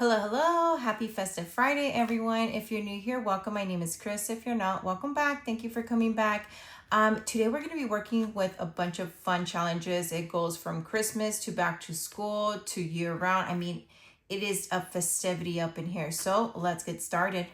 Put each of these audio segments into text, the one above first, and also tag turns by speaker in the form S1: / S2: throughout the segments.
S1: Hello, hello. Happy Festive Friday, everyone. If you're new here, welcome. My name is Chris. If you're not, welcome back. Thank you for coming back. Today, we're going to be working with a bunch of fun challenges. It goes from Christmas to back to school to year round. I mean, it is a festivity up in here. So let's get started.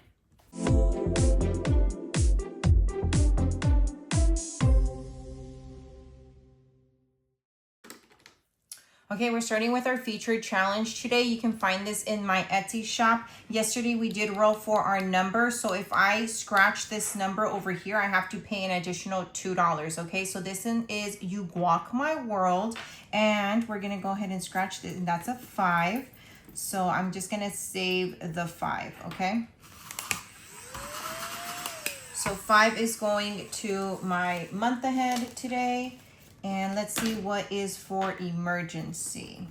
S1: Okay, we're starting with our featured challenge today. You can find this in my Etsy shop. Yesterday we did roll for our number. So if I scratch this number over here, I have to pay an additional $2. Okay, so this one is You Guac My World. And we're gonna go ahead and scratch this, and that's a 5. So I'm just gonna save the 5, okay? So 5 is going to my month ahead today. And let's see what is for emergency.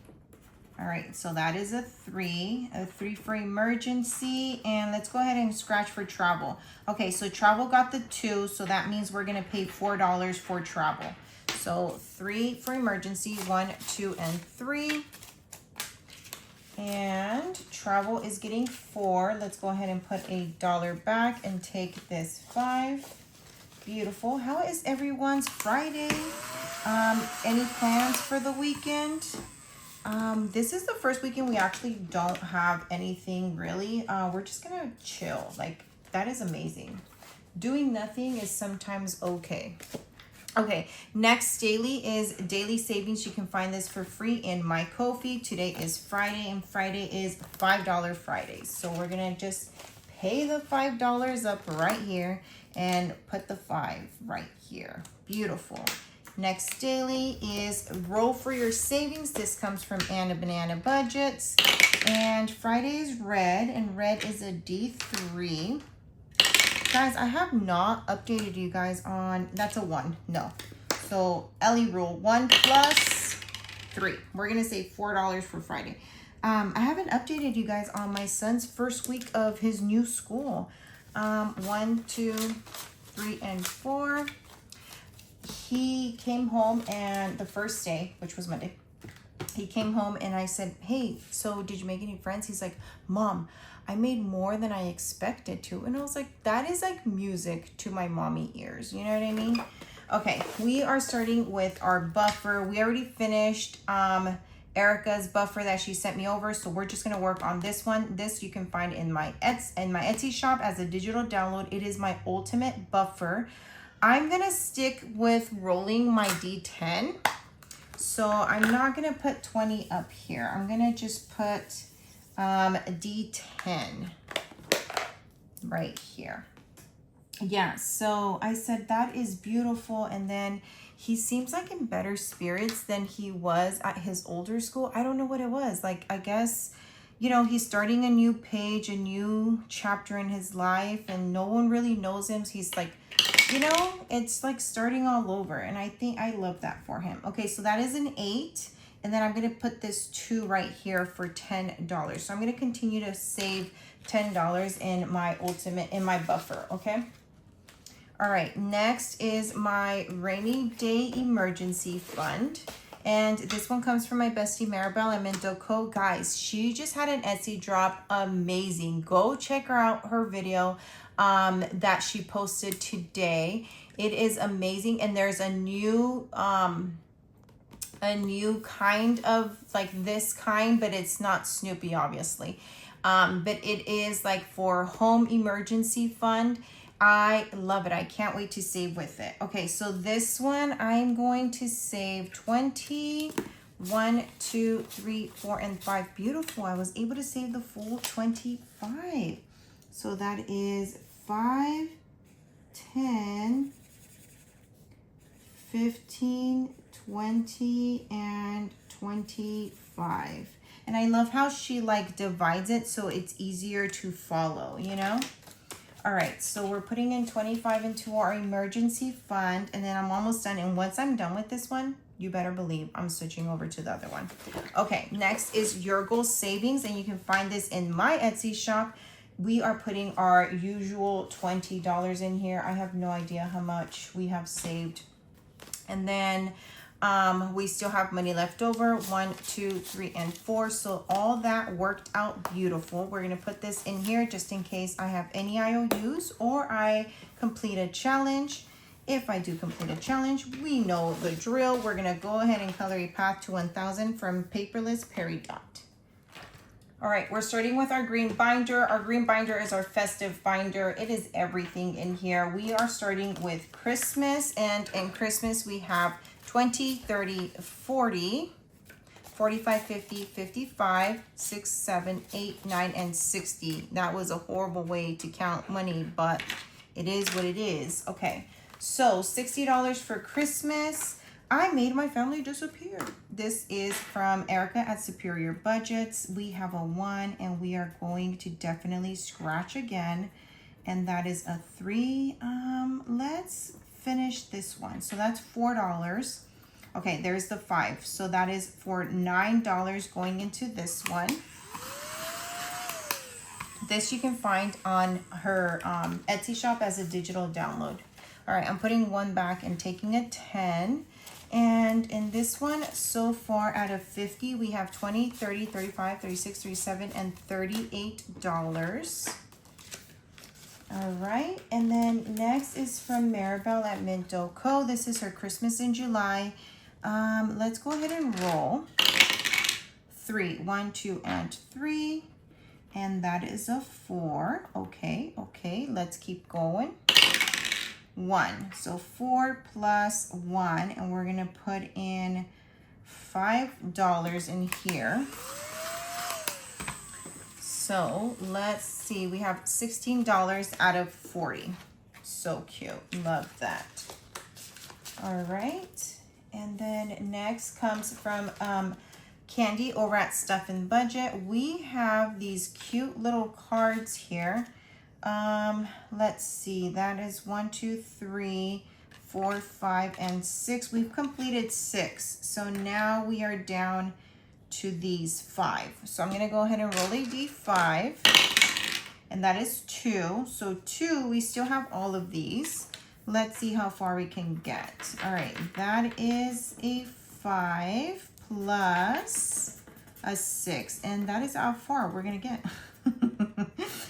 S1: All right, so that is a 3 for emergency. And let's go ahead and scratch for travel. Okay, so travel got the 2, so that means we're gonna pay $4 for travel. So 3 for emergency, 1, 2, and 3. And travel is getting 4. Let's go ahead and put $1 back and take this 5. Beautiful. How is everyone's Friday? Any plans for the weekend? This is the first weekend we actually don't have anything really. We're just gonna chill. Like, that is amazing. Doing nothing is sometimes okay. Okay, next daily is daily savings. You can find this for free in my Ko-fi. Today is Friday, and Friday is $5 Fridays. So we're gonna just pay the $5 up right here and put the 5 right here. Beautiful. Next daily is roll for your savings. This comes from Anna Banana Budgets. And Friday is red, and red is a D3. Guys, I have not updated you guys on, that's a 1, no. So Ellie rule, 1 plus 3. We're gonna say $4 for Friday. I haven't updated you guys on my son's first week of his new school. 1, 2, 3, and 4. He came home, and the first day, which was Monday, he came home and I said, hey, so did you make any friends? He's like, Mom, I made more than I expected to. And I was like, that is like music to my mommy ears. You know what I mean? Okay, we are starting with our buffer. We already finished Erica's buffer that she sent me over. So we're just gonna work on this one. This you can find in my Etsy shop as a digital download. It is my ultimate buffer. I'm gonna stick with rolling my D10. So I'm not gonna put 20 up here. I'm gonna just put D10 right here. Yeah, so I said that is beautiful. And then he seems like in better spirits than he was at his older school. I don't know what it was. Like, I guess, you know, he's starting a new page, a new chapter in his life, and no one really knows him. So he's like, you know, it's like starting all over. And I think I love that for him. Okay, so that is an 8. And then I'm going to put this 2 right here for $10. So I'm going to continue to save $10 in my buffer, okay? All right, next is my rainy day emergency fund. And this one comes from my bestie Maribel Amendoco. Guys, she just had an Etsy drop. Amazing. Go check her out, her video that she posted today. It is amazing. And there's a new kind of like this kind, but it's not Snoopy, obviously. But it is like for home emergency fund. I love it. I can't wait to save with it. Okay, so this one I'm going to save 20, 1, 2, 3, 4, and 5. Beautiful. I was able to save the full 25. So that is 5, 10, 15, 20, and 25. And I love how she like divides it so it's easier to follow, you know? All right, so we're putting in 25 into our emergency fund, and then I'm almost done. And once I'm done with this one, you better believe I'm switching over to the other one. Okay, next is Your Goal Savings, and you can find this in my Etsy shop. We are putting our usual $20 in here. I have no idea how much we have saved. And then We still have money left over, 1, 2, 3, and 4. So all that worked out beautiful. We're gonna put this in here just in case I have any IOUs or I complete a challenge. If I do complete a challenge, we know the drill. We're gonna go ahead and color a path to 1000 from Paperless Peridot. All right, we're starting with our green binder. Our green binder is our festive binder. It is everything in here. We are starting with Christmas, and in Christmas we have 20, 30, 40, 45, 50, 55, 6, 7, 8, 9, and 60. That was a horrible way to count money, but it is what it is. Okay, so $60 for Christmas. I made my family disappear. This is from Erica at Superior Budgets. We have a 1, and we are going to definitely scratch again, and that is a 3. Let's finish this one. So that's $4. Okay, there's the 5. So that is for $9 going into this one. This you can find on her Etsy shop as a digital download. All right, I'm putting 1 back and taking a 10. And in this one, so far out of 50, we have 20, 30, 35, 36, 37, and $38. All right, and then next is from Maribel at Minto Co. This is her Christmas in July. Let's go ahead and roll. 3, 1, 2, and 3. And that is a 4. Okay, let's keep going. 1. So 4 plus 1, and we're gonna put in $5 in here. So let's see, we have $16 out of 40. So cute, love that. All right, and then next comes from Candy over at Stuff and Budget. We have these cute little cards here. Let's see, that is 1, 2, 3, 4, 5, and 6. We've completed 6. So now we are down to these 5. So I'm gonna go ahead and roll a D5, and that is 2. So 2, we still have all of these. Let's see how far we can get. All right, that is a 5 plus a 6, and that is how far we're gonna get.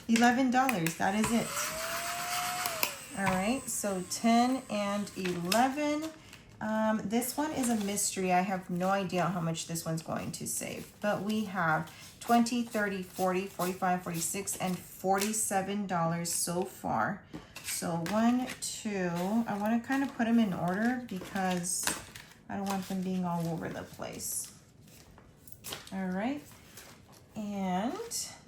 S1: $11, that is it. All right, so 10 and 11. This one is a mystery. I have no idea how much this one's going to save, but we have 20, 30, 40, 45, 46, and $47 so far. So 1, 2, I want to kind of put them in order because I don't want them being all over the place. All right. And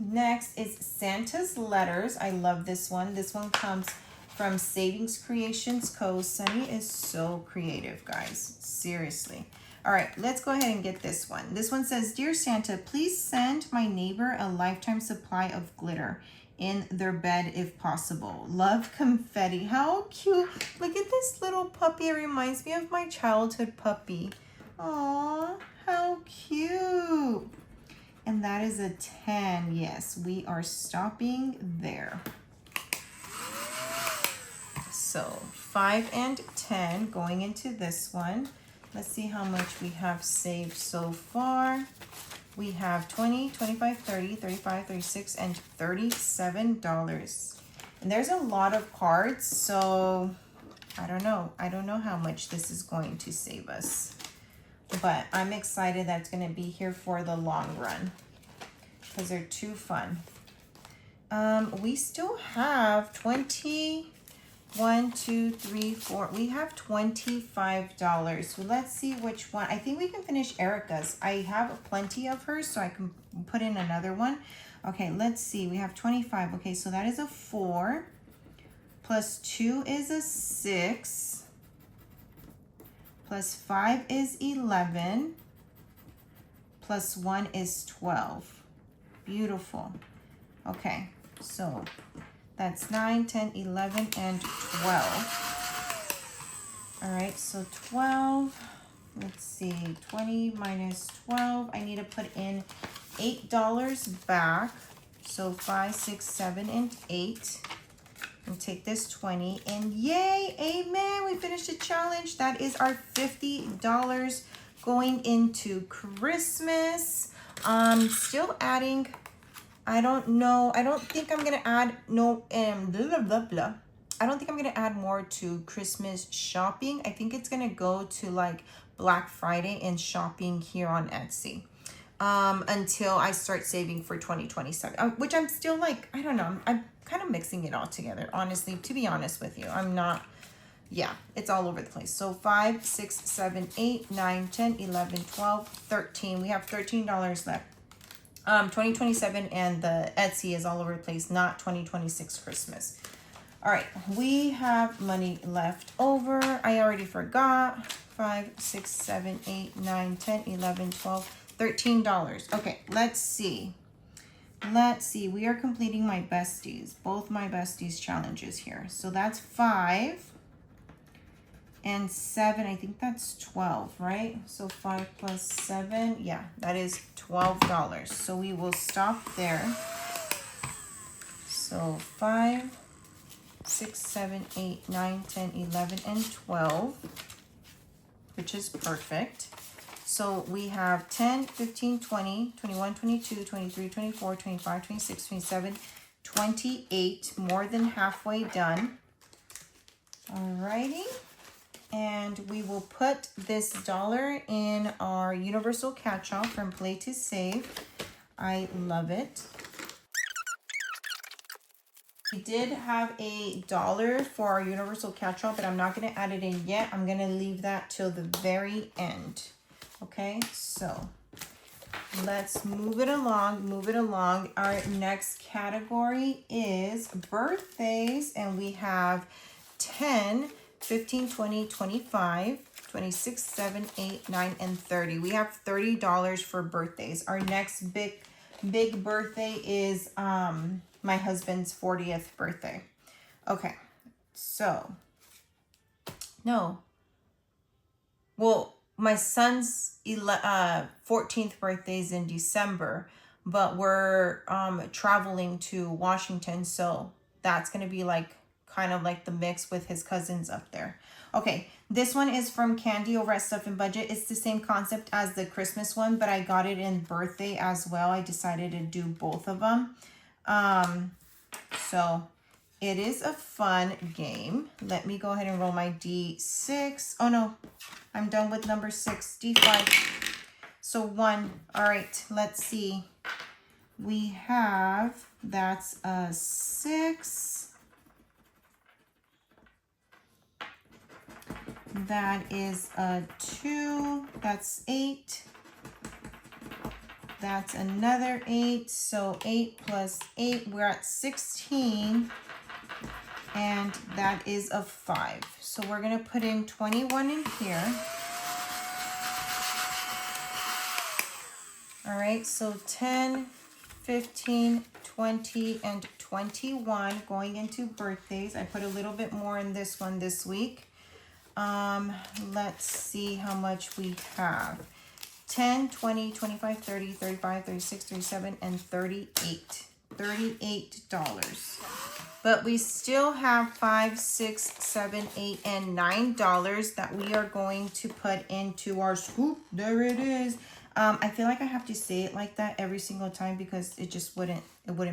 S1: next is Santa's Letters. I love this one. This one comes from Savings Creations Co. Sunny is so creative, guys. Seriously. All right, let's go ahead and get this one. This one says, Dear Santa, please send my neighbor a lifetime supply of glitter in their bed if possible. Love, Confetti. How cute. Look at this little puppy. It reminds me of my childhood puppy. Aw, how cute. And that is a 10. Yes, we are stopping there. So 5 and 10 going into this one. Let's see how much we have saved so far. We have 20, 25, 30, 35, 36, and $37. And there's a lot of cards, so I don't know. I don't know how much this is going to save us. But I'm excited that it's going to be here for the long run because they're too fun. We still have 1, 2, 3, 4. We have $25. So let's see which one. I think we can finish Erica's. I have plenty of hers, so I can put in another one. Okay, let's see. We have 25. Okay, so that is a 4. Plus 2 is a 6. Plus 5 is 11, plus 1 is 12. Beautiful. Okay, so that's 9, 10, 11, and 12. All right, so 12, let's see, 20 minus 12. I need to put in $8 back. So 5, 6, 7, and 8. And take this 20 and yay, amen, we finished the challenge. That is our $50 going into Christmas. Still adding, I don't know, I don't think I'm gonna add blah blah blah. I don't think I'm gonna add more to Christmas shopping. I think it's gonna go to like Black Friday and shopping here on Etsy until I start saving for 2027, which I'm still like, I don't know, I'm kind of mixing it all together, honestly, to be honest with you. I'm not, yeah, it's all over the place. So 5, 6, 7, 8, 9, 10, 11, 12, 13. We have $13 left. 2027 and the Etsy is all over the place, not 2026 Christmas. All right, we have money left over. I already forgot. 5, 6, 7, 8, 9, 10, 11, 12, $13. Okay, let's see. Let's see. We are completing my besties, both my besties challenges here. So that's 5 and 7. I think that's 12, right? So 5 plus 7. Yeah, that is $12. So we will stop there. So 5, 6, 7, 8, 9, 10, 11, and 12, which is perfect. So we have 10, 15, 20, 21, 22, 23, 24, 25, 26, 27, 28, more than halfway done. Alrighty. And we will put this dollar in our universal catch-all from Play to Save. I love it. We did have $1 for our universal catch-all, but I'm not going to add it in yet. I'm going to leave that till the very end. Okay, so let's move it along, move it along. Our next category is birthdays, and we have 10, 15, 20, 25, 26, 7, 8, 9, and 30. We have $30 for birthdays. Our next big birthday is my husband's 40th birthday. Okay, so no. Well, my son's 14th birthday is in December, but we're traveling to Washington, so that's going to be like kind of like the mix with his cousins up there. Okay, this one is from Candy over at Stuff and Budget. It's the same concept as the Christmas one, but I got it in birthday as well. I decided to do both of them. So it is a fun game. Let me go ahead and roll my D6. Oh no, I'm done with number 6, D5. So 1, all right, let's see. We have, that's a 6. That is a 2, that's 8. That's another 8, so 8 plus 8, we're at 16, and that is a 5. So we're gonna put in 21 in here. All right, so 10, 15, 20, and 21 going into birthdays. I put a little bit more in this one this week. Let's see how much we have. 10, 20, 25, 30, 35, 36, 37, and 38. $38. But we still have $5, 6, 7, 8, and $9 that we are going to put into our scoop. There it is. I feel like I have to say it like that every single time because it just wouldn't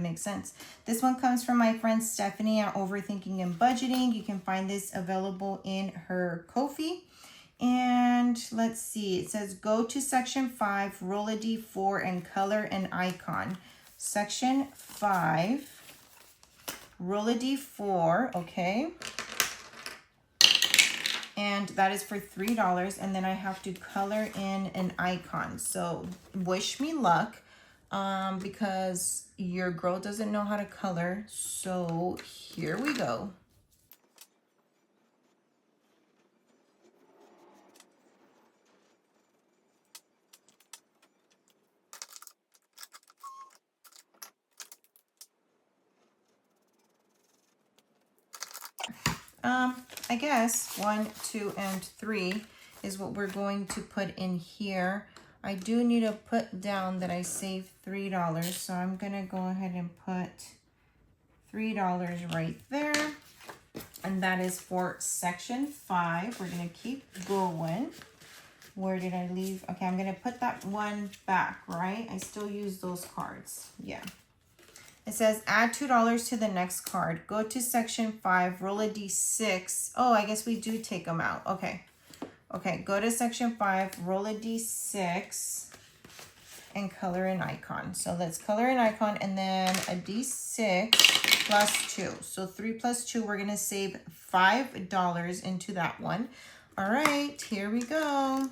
S1: make sense. This one comes from my friend Stephanie at Overthinking and Budgeting. You can find this available in her Ko-fi. And let's see, it says go to section 5, roll a D4 and color an icon. Section 5, roll a D4, okay. And that is for $3, and then I have to color in an icon. So wish me luck, because your girl doesn't know how to color. So here we go. I guess 1, 2, and 3 is what we're going to put in here. I do need to put down that I saved $3, so I'm gonna go ahead and put $3 right there. And that is for section 5. We're going to keep going. Where did I leave? Okay, I'm going to put that one back, right? I still use those cards. Yeah. It says add $2 to the next card. Go to section 5, roll a d6. Oh, I guess we do take them out. Okay. Okay, go to section 5, roll a d6, and color an icon. So let's color an icon and then a d6 plus 2. So 3 plus 2, we're going to save $5 into that one. All right, here we go.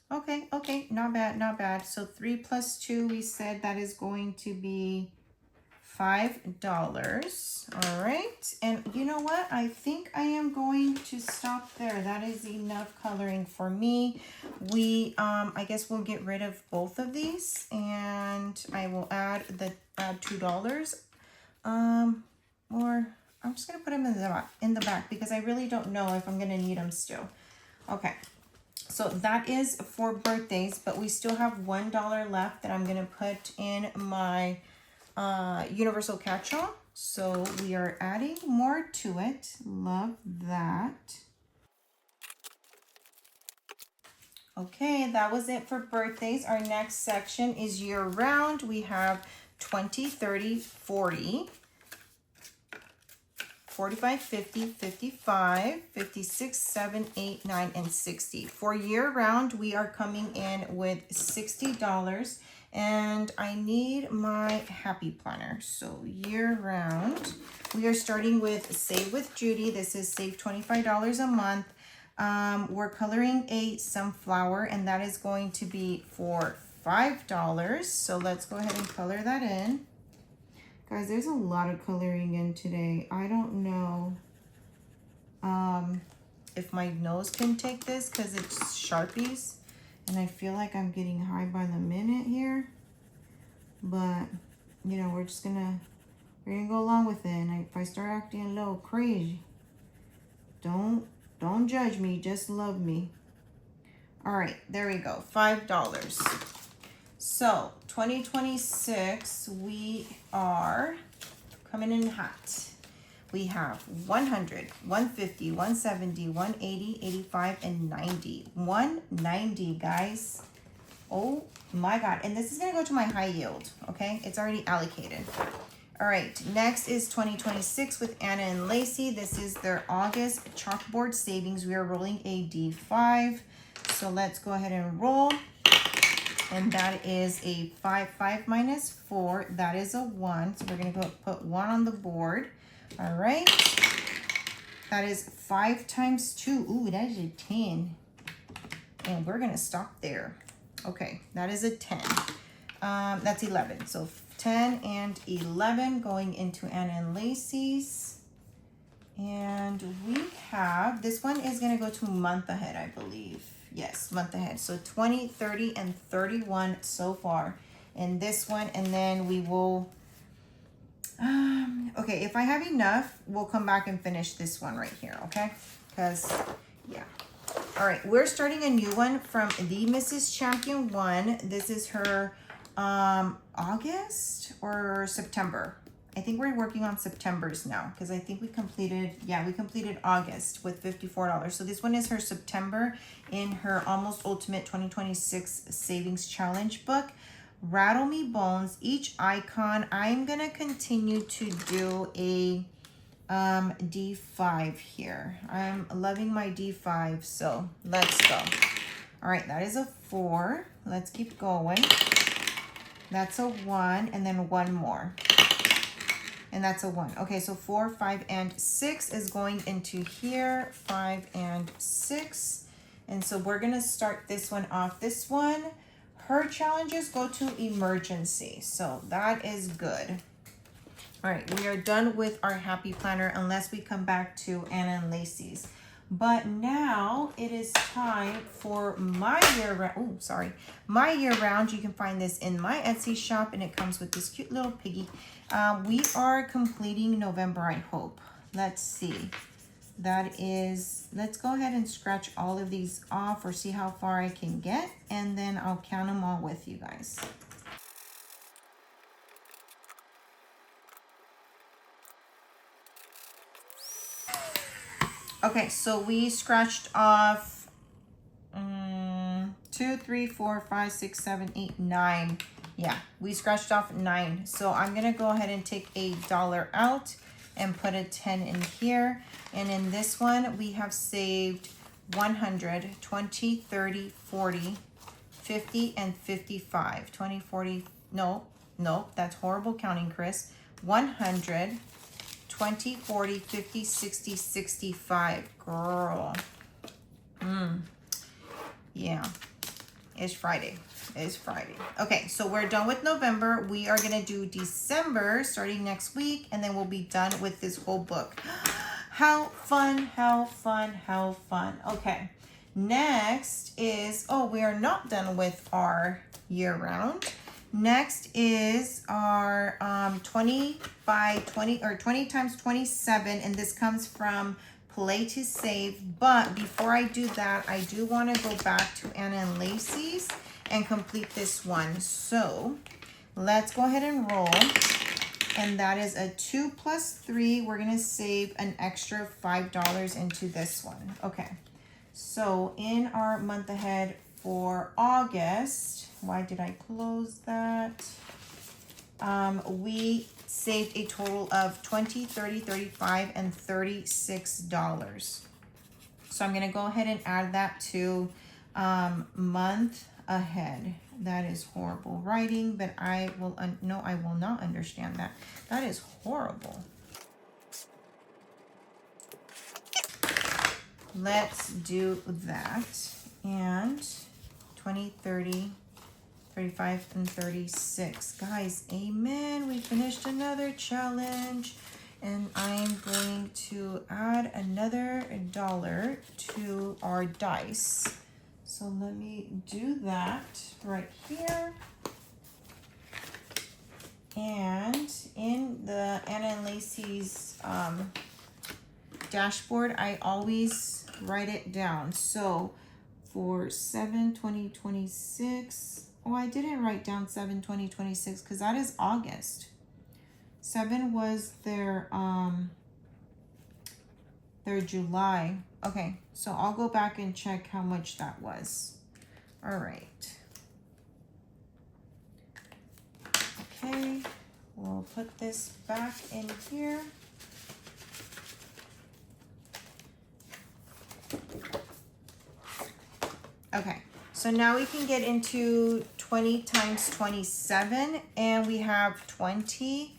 S1: Okay, okay, not bad, not bad. So 3 plus 2, we said that is going to be $5. All right, and you know what? I think I am going to stop there. That is enough coloring for me. I guess we'll get rid of both of these, and I will add $2. Or I'm just gonna put them in the back because I really don't know if I'm gonna need them still. Okay. So that is for birthdays, but we still have $1 left that I'm going to put in my universal catch-all. So we are adding more to it. Love that. Okay, that was it for birthdays. Our next section is year-round. We have 20, 30, 40. 45, 50, 55, 56, 7, 8, 9, and 60. For year round, we are coming in with $60, and I need my happy planner. So year round, we are starting with Save with Judy. This is save $25 a month. We're coloring a sunflower, and that is going to be for $5. So let's go ahead and color that in. Guys, there's a lot of coloring in today. I don't know if my nose can take this because it's Sharpies. And I feel like I'm getting high by the minute here. But, you know, we're gonna go along with it. And if I start acting a little crazy, don't judge me, just love me. All right, there we go, $5. So 2026, we are coming in hot. We have 100, 150, 170, 180, 85, and 90. 190, guys. Oh my God. And this is going to go to my high yield, okay? It's already allocated. All right, next is 2026 with Anna and Lacey. This is their August chalkboard savings. We are rolling a D5. So let's go ahead and roll. And that is a 5. 5 minus 4, that is a 1. So we're going to go put 1 on the board. All right. That is 5 times 2. Ooh, that is a 10. And we're going to stop there. Okay, that is a 10. That's 11. So 10 and 11 going into Anna and Lacey's. And we have, this one is going to go to month ahead, I believe. Yes, month ahead. So 20, 30, and 31 so far in this one. And then we will, okay, if I have enough, we'll come back and finish this one right here, okay? Because, yeah. All right, we're starting a new one from the Mrs. Champion 1. This is her August or September. I think we're working on September's now because I think we completed, yeah, we completed August with $54. So this one is her September in her Almost Ultimate 2026 Savings Challenge book. Rattle Me Bones, each icon. I'm going to continue to do a D5 here. I'm loving my D5, so let's go. All right, that is a 4. Let's keep going. That's a 1, and then 1 more. And that's a 1. Okay, so 4, 5, and 6 is going into here. 5 and 6. And so we're going to start this one off. This one, her challenges go to emergency. So that is good. All right, we are done with our happy planner unless we come back to Anna and Lacey's. But now it is time for my year round. Oh, sorry. My year round. You can find this in my Etsy shop, and it comes with this cute little piggy. We are completing November, I hope. Let's see. that is, let's go ahead and scratch all of these off or see how far I can get, and then I'll count them all with you guys. Okay, so we scratched off 2, 3, 4, 5, 6, 7, 8, 9. Yeah, we scratched off 9. So I'm gonna go ahead and take $1 out and put a 10 in here. And in this one, we have saved 100, 20, 30, 40, 50, and 55. 20, 40, no, that's horrible counting, Chris. 100, 20, 40, 50, 60, 65. Girl. Yeah. It's Friday. It's Friday. Okay, so we're done with November. We are going to do December starting next week, and then we'll be done with this whole book. How fun, how fun, how fun. Okay, next is, oh, we are not done with our year round. Next is our 20 by 20 or 20 times 27, and this comes from Play to Save. But before I do that, I do want to go back to Anna and Lacey's and complete this one. So let's go ahead and roll. And that is a 2 plus 3. We're going to save an extra $5 into this one. Okay. So in our month ahead for August, why did I close that? We saved a total of $20, $30, $35, and $36. So I'm going to go ahead and add that to month ahead. That is horrible writing, but I will no, I will not understand that. That is horrible. Let's do that. And 20, 30, 35, and 36. Guys, amen. We finished another challenge. And I'm going to add another $1 to our dice. So let me do that right here. And in the Anna and Lacey's dashboard, I always write it down. So for 7/20/26, oh, I didn't write down 7/20/26 because that is August. 7 was their July. Okay, so I'll go back and check how much that was. All right. Okay, we'll put this back in here. Okay, so now we can get into 20 times 27, and we have 20,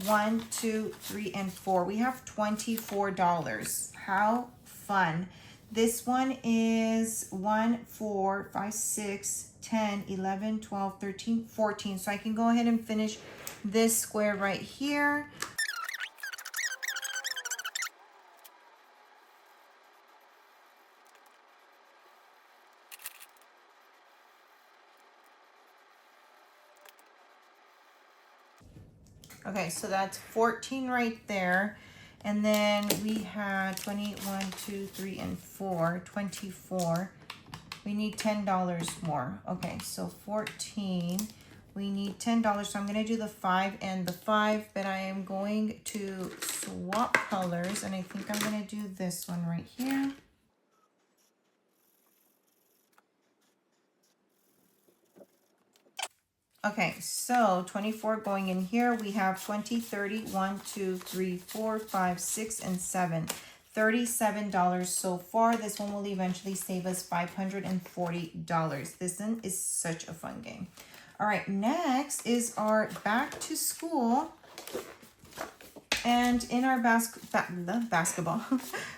S1: 1, 2, 3, and 4. We have $24. How fun. This one is 1, 4, 5, 6, 10, 11, 12, 13, 14. So I can go ahead and finish this square right here. Okay, so that's 14 right there. And then we had 20, 1, 2, 3, and 4, 24. We need $10 more. Okay, so 14. We need $10. So I'm going to do the 5 and the 5, but I am going to swap colors. And I think I'm going to do this one right here. Okay, so 24 going in here. We have 20, 30, 1, 2, 3, 4, 5, 6, and 7. $37 so far. This one will eventually save us $540. This one is such a fun game. All right, next is our back to school. And in our basketball,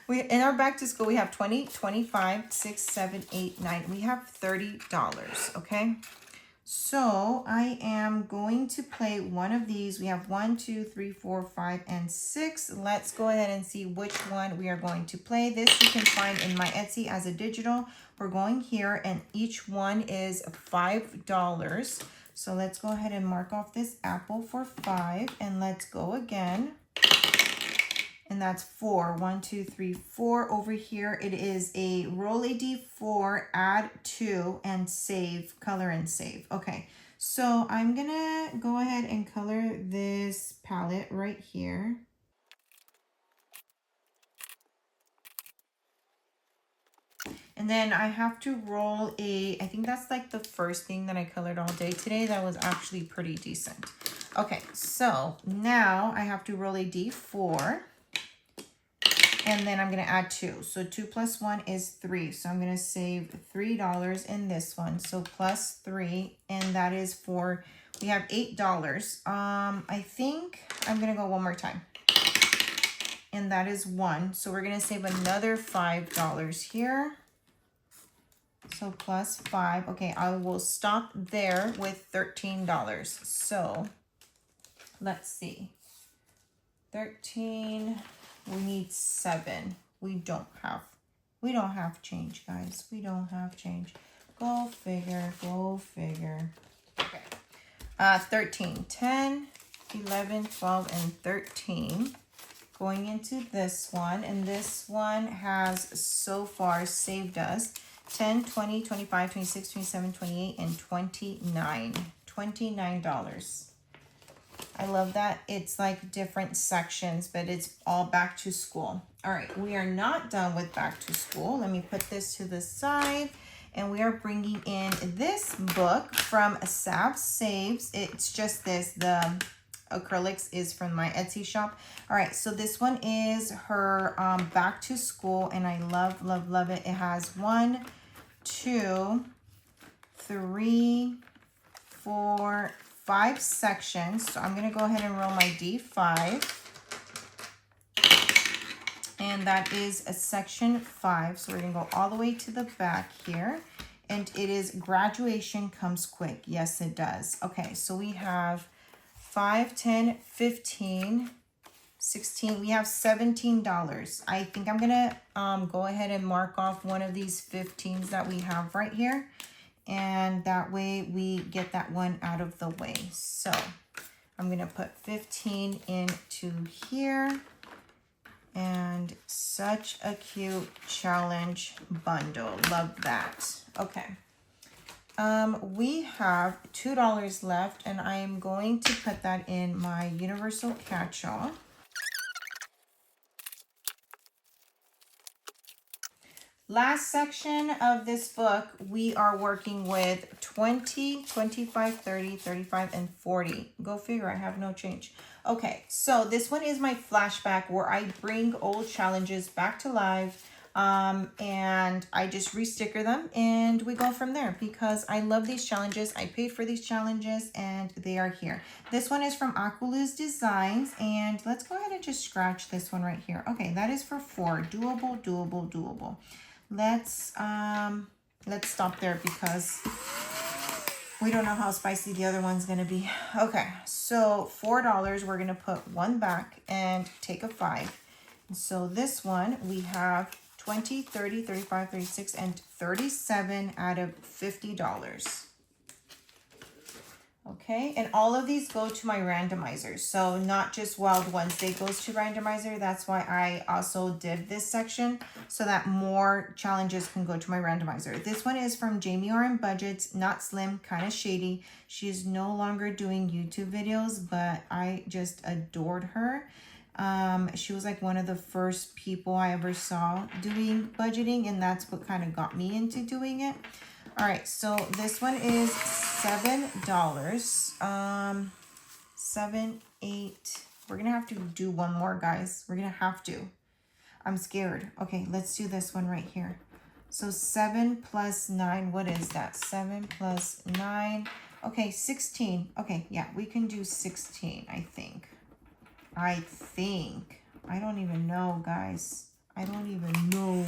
S1: in our back to school, we have 20, 25, 6, 7, 8, 9. We have $30, okay? So I am going to play one of these. We have 1, 2, 3, 4, 5, and 6. Let's go ahead and see which one we are going to play. This you can find in my Etsy as a digital. We're going here, and each one is $5. So let's go ahead and mark off this apple for 5, and let's go again. And and that's 4. 1, 2, 3, 4. Over here, it is a roll a d4, add 2, and save, color and save. Okay, so I'm gonna go ahead and color this palette right here. And then I have to roll I think that's like the first thing that I colored all day today. That was actually pretty decent. Okay, so now I have to roll a d4. And then I'm going to add 2. So 2 plus 1 is 3. So I'm going to save $3 in this one. So plus 3. And that is for, we have $8. I think I'm going to go one more time. And that is 1. So we're going to save another $5 here. So plus 5. Okay, I will stop there with $13. So let's see. 13. We need 7. We don't have change, guys. We don't have change. Go figure, go figure. Okay. 13, 10, 11, 12, and 13. Going into this one, and this one has so far saved us 10, 20, 25, 26, 27, 28, and 29. $29. I love that it's like different sections, but it's all back to school. All right, we are not done with back to school. Let me put this to the side, and we are bringing in this book from Sav Saves. It's just this, the acrylics is from my Etsy shop. All right, so this one is her back to school, and I love, love, love it. It has 1, 2, 3, 4, 5 sections. So I'm going to go ahead and roll my D5. And that is a section 5. So we're going to go all the way to the back here. And it is graduation comes quick. Yes, it does. Okay, so we have 5, 10, 15, 16. We have $17. I think I'm going to go ahead and mark off one of these 15s that we have right here. And that way we get that one out of the way. So I'm going to put 15 into here. And such a cute challenge bundle. Love that. Okay. We have $2 left, and I am going to put that in my universal catch-all. Last section of this book, we are working with 20, 25, 30, 35, and 40. Go figure, I have no change. Okay, so this one is my flashback where I bring old challenges back to life, and I just re-sticker them, and we go from there because I love these challenges. I paid for these challenges, and they are here. This one is from Aqualuz Designs, and let's go ahead and just scratch this one right here. Okay, that is for 4. Doable, doable, doable. Let's stop there because we don't know how spicy the other one's gonna be. Okay, so $4, we're gonna put 1 back and take a 5. And so this one, we have 20, 30, 35, 36, and 37 out of $50. Okay, and all of these go to my randomizer. So not just Wild Wednesday goes to randomizer. That's why I also did this section so that more challenges can go to my randomizer. This one is from Jamie R. Budgets, not slim, kind of shady. She is no longer doing YouTube videos, but I just adored her. She was like one of the first people I ever saw doing budgeting, and that's what kind of got me into doing it. All right, so this one is $7. 7, 8. We're gonna have to do one more, guys. We're gonna have to. I'm scared. Okay, let's do this one right here. So 7 plus 9, what is that? 7 plus 9. Okay, 16. Okay, yeah, we can do 16, I think. I don't even know, guys. I don't even know.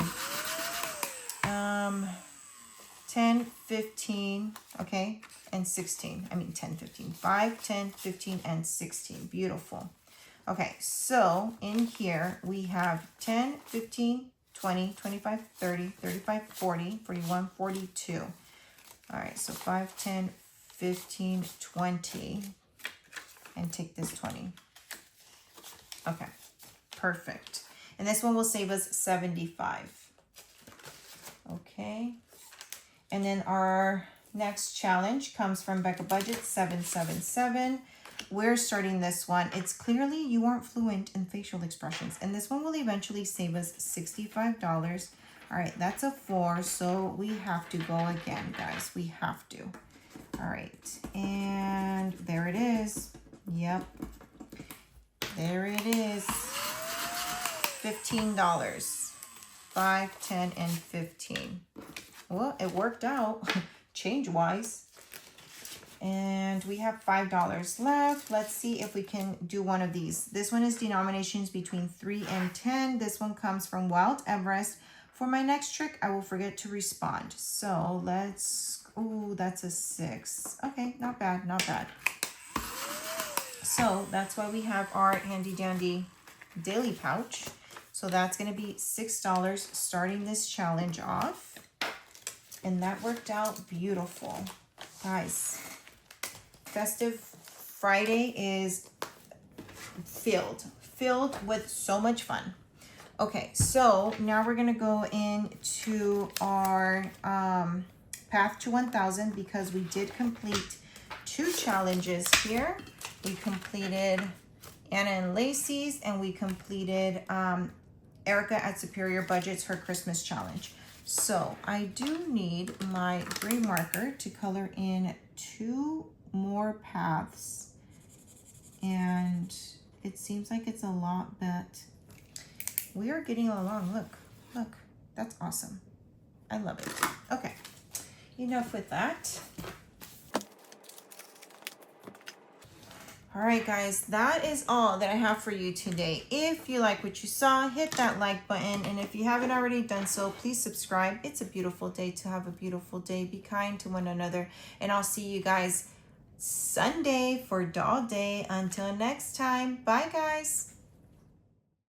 S1: 10, 15, okay, and 16. I mean 10, 15. 5, 10, 15, and 16. Beautiful. Okay, so in here we have 10, 15, 20, 25, 30, 35, 40, 41, 42. All right, so 5, 10, 15, 20, and take this 20. Okay, perfect. And this one will save us $75. Okay. And then our next challenge comes from Becca Budget 777. We're starting this one. It's clearly you aren't fluent in facial expressions. And this one will eventually save us $65. All right, that's a 4. So we have to go again, guys. We have to. All right. And there it is. Yep. There it is. $15. 5, 10, and 15. Well, it worked out change-wise. And we have $5 left. Let's see if we can do one of these. This one is denominations between 3 and 10. This one comes from Wild Everest. For my next trick, I will forget to respond. So let's, ooh, that's a 6. Okay, not bad, not bad. So that's why we have our handy dandy daily pouch. So that's gonna be $6 starting this challenge off. And that worked out beautiful. Guys, Festive Friday is filled with so much fun. Okay, so now we're gonna go into our path to 1,000 because we did complete 2 challenges here. We completed Anna and Lacey's, and we completed Erica at Superior Budgets, her Christmas challenge. So I do need my gray marker to color in 2 more paths, and it seems like it's a lot, but we are getting along. Look, that's awesome. I love it. Okay, enough with that. All right, guys, that is all that I have for you today. If you like what you saw, hit that like button. And if you haven't already done so, please subscribe. It's a beautiful day to have a beautiful day. Be kind to one another. And I'll see you guys Sunday for Doll Day. Until next time, bye, guys.